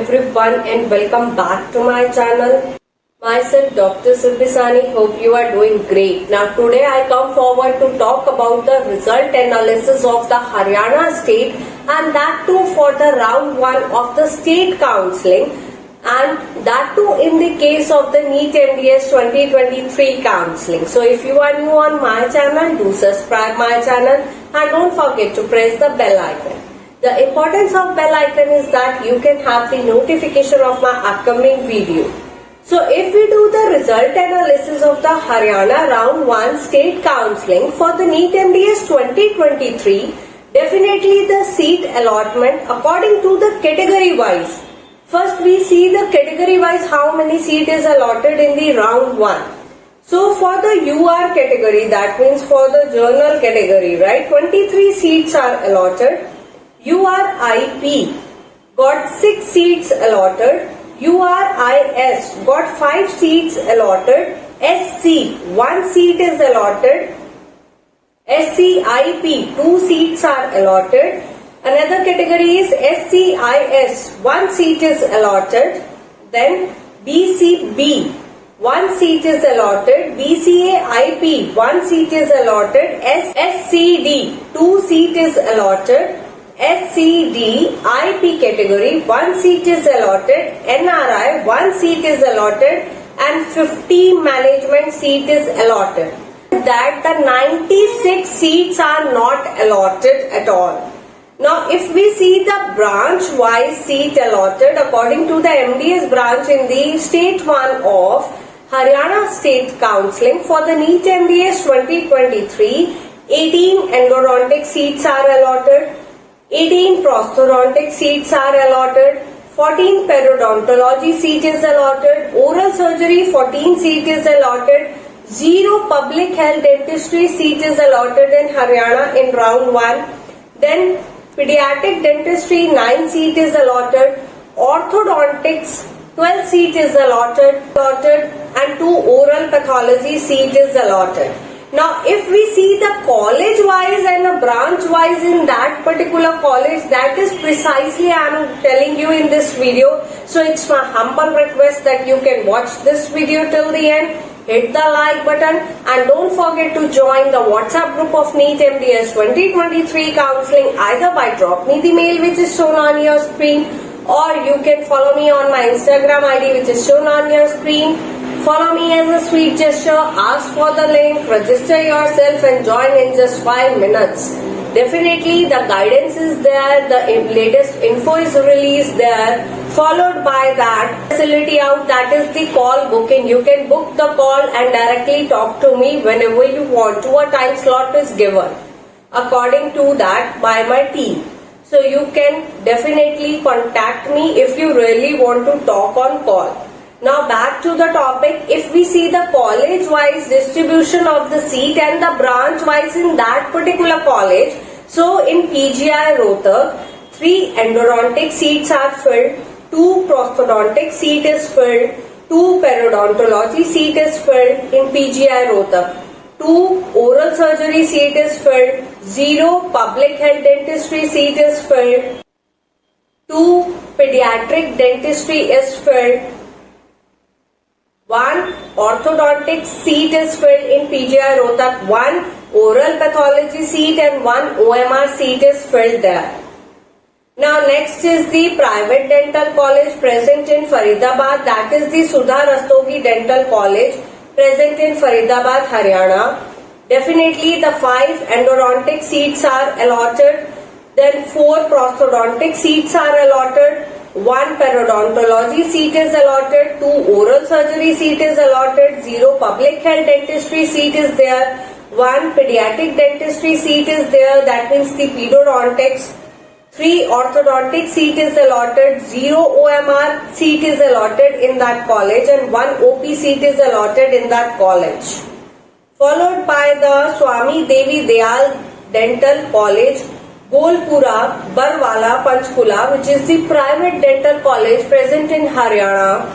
everyone and welcome back to my channel. Myself Dr. Sirbisani, hope you are doing great. Now today I come forward to talk about the result analysis of the Haryana state and that too for the round 1 of the state counselling and that too in the case of the NEET MDS 2023 counselling. So if you are new on my channel, do subscribe my channel and don't forget to press the bell icon. The importance of bell icon is that you can have the notification of my upcoming video. So if we do the result analysis of the Haryana round 1 state counselling for the NEET MDS 2023, definitely the seat allotment according to the category wise. First we see the category wise how many seats is allotted in the round 1. So for the UR category, that means for the journal category, right, 23 seats are allotted. URIP got 6 seats allotted. URIS got 5 seats allotted. SC 1 seat is allotted. SCIP 2 seats are allotted. Another category is SCIS 1 seat is allotted. Then BCB 1 seat is allotted. BCAIP 1 seat is allotted. SCD 2 seat is allotted. SCD IP category 1 seat is allotted. NRI 1 seat is allotted and 50 management seat is allotted. That the 96 seats are not allotted at all. Now if we see the branch wise seat allotted according to the MDS branch in the state 1 of Haryana State Counselling for the NEET MDS 2023, 18 endodontic seats are allotted. 18 prosthodontic seats are allotted, 14 periodontology seat is allotted, oral surgery 14 seat is allotted, 0 public health dentistry seat is allotted in Haryana in round 1, then pediatric dentistry 9 seat is allotted, orthodontics 12 seat is allotted and 2 oral pathology seat is allotted. Now if we see the college wise and a branch wise in that particular college, that is precisely I am telling you in this video. So it's my humble request that you can watch this video till the end, hit the like button and don't forget to join the WhatsApp group of NEET MDS 2023 counselling either by drop me the mail which is shown on your screen or you can follow me on my Instagram ID which is shown on your screen. Follow me as a sweet gesture, ask for the link, register yourself and join in just 5 minutes. Definitely the guidance is there, the latest info is released there, followed by that facility out, that is the call booking. You can book the call and directly talk to me whenever you want to. A time slot is given according to that by my team. So you can definitely contact me if you really want to talk on call. Now back to the topic. If we see the college wise distribution of the seat and the branch wise in that particular college, so in PGI Rohtak 3 endodontic seats are filled, 2 prosthodontic seat is filled, 2 periodontology seat is filled in PGI Rohtak, 2 oral surgery seat is filled, 0 public health dentistry seat is filled, 2 pediatric dentistry is filled, 1 orthodontic seat is filled in PGI Rohtak, 1 oral pathology seat and 1 OMR seat is filled there. Now next is the private dental college present in Faridabad, that is the Sudha Rastogi Dental College present in Faridabad, Haryana. Definitely the 5 endodontic seats are allotted, then 4 prosthodontic seats are allotted, 1 periodontology seat is allotted, 2 oral surgery seat is allotted, 0 public health dentistry seat is there, 1 pediatric dentistry seat is there, that means the pedodontics, 3 orthodontic seat is allotted, 0 OMR seat is allotted in that college and 1 OP seat is allotted in that college. Followed by the Swami Devi Dayal Dental College, Golpura, Barwala, Panchkula, which is the private dental college present in Haryana.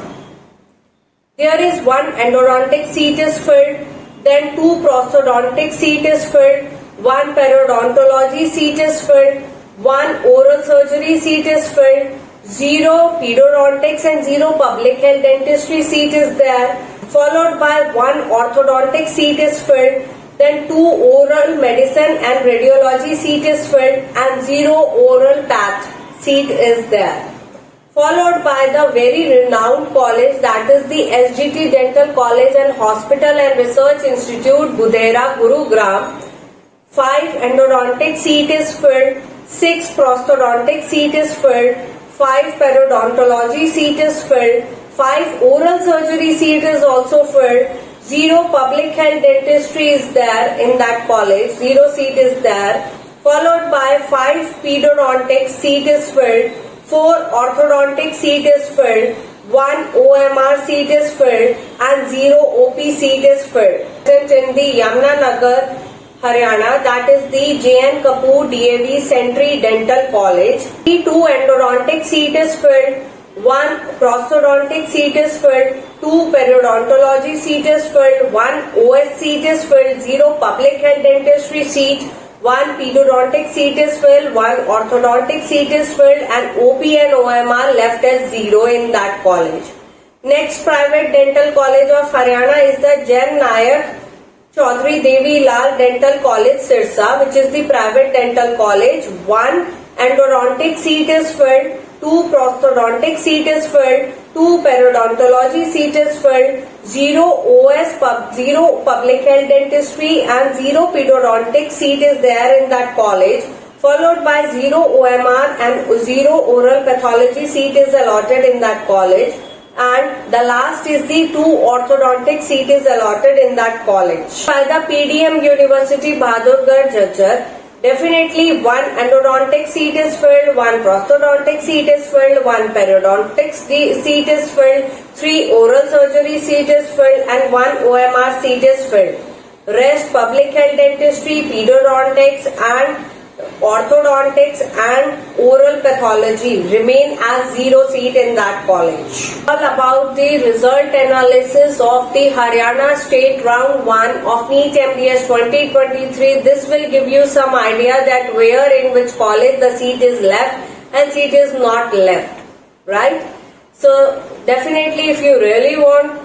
There is 1 endodontic seat is filled, then 2 prosthodontic seat is filled, 1 periodontology seat is filled, 1 oral surgery seat is filled, 0 pedodontics and 0 public health dentistry seat is there, followed by 1 orthodontic seat is filled, then 2 oral medicine and radiology seat is filled, and 0 oral path seat is there. Followed by the very renowned college, that is the SGT Dental College and Hospital and Research Institute, Budera, Gurugram. 5 endodontic seat is filled, 6 prosthodontic seat is filled, 5 periodontology seat is filled, 5 oral surgery seat is also filled, 0 public health dentistry is there in that college, 0 seat is there, followed by 5 pedodontic seat is filled, 4 orthodontic seat is filled, 1 OMR seat is filled, and 0 OP seat is filled. In the Yamunanagar, Haryana, that is the JN Kapoor DAV Sentry Dental College. 2 endodontic seat is filled, 1 prosthodontic seat is filled, 2 periodontology seat is filled, 1 OS seat is filled, 0 public health dentistry seat, 1 pedodontic seat is filled, 1 orthodontic seat is filled, and OP and OMR left as 0 in that college. Next private dental college of Haryana is the Jain Nayak Chaudhary Devi Lal Dental College, Sirsa, which is the private dental college. 1 endodontic seat is filled, 2 prosthodontic seat is filled, 2 periodontology seat is filled, 0 OS, 0 public health dentistry, and 0 pedodontic seat is there in that college, followed by 0 OMR and 0 oral pathology seat is allotted in that college, and the last is the 2 orthodontic seat is allotted in that college. By the PDM University, Bahadurgarh, Jhajjar, definitely 1 endodontic seat is filled, 1 prosthodontic seat is filled, 1 periodontic seat is filled, 3 oral surgery seat is filled, and 1 OMR seat is filled. Rest public health dentistry, pedodontics and orthodontics and oral pathology remain as 0 seat in that college. All about the result analysis of the Haryana State Round 1 of NEET MDS 2023. This will give you some idea that where in which college the seat is left and seat is not left, right? So definitely if you really want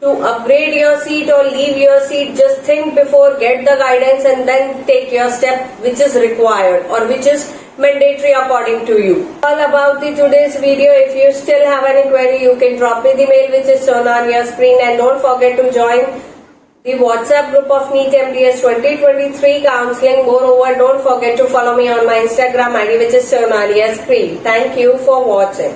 to upgrade your seat or leave your seat, just think before, get the guidance and then take your step which is required or which is mandatory according to you. All about the today's video. If you still have any query, you can drop me the mail which is shown on your screen, and don't forget to join the WhatsApp group of NEET MDS 2023 counseling. Moreover, don't forget to follow me on my Instagram ID which is shown on your screen. Thank you for watching.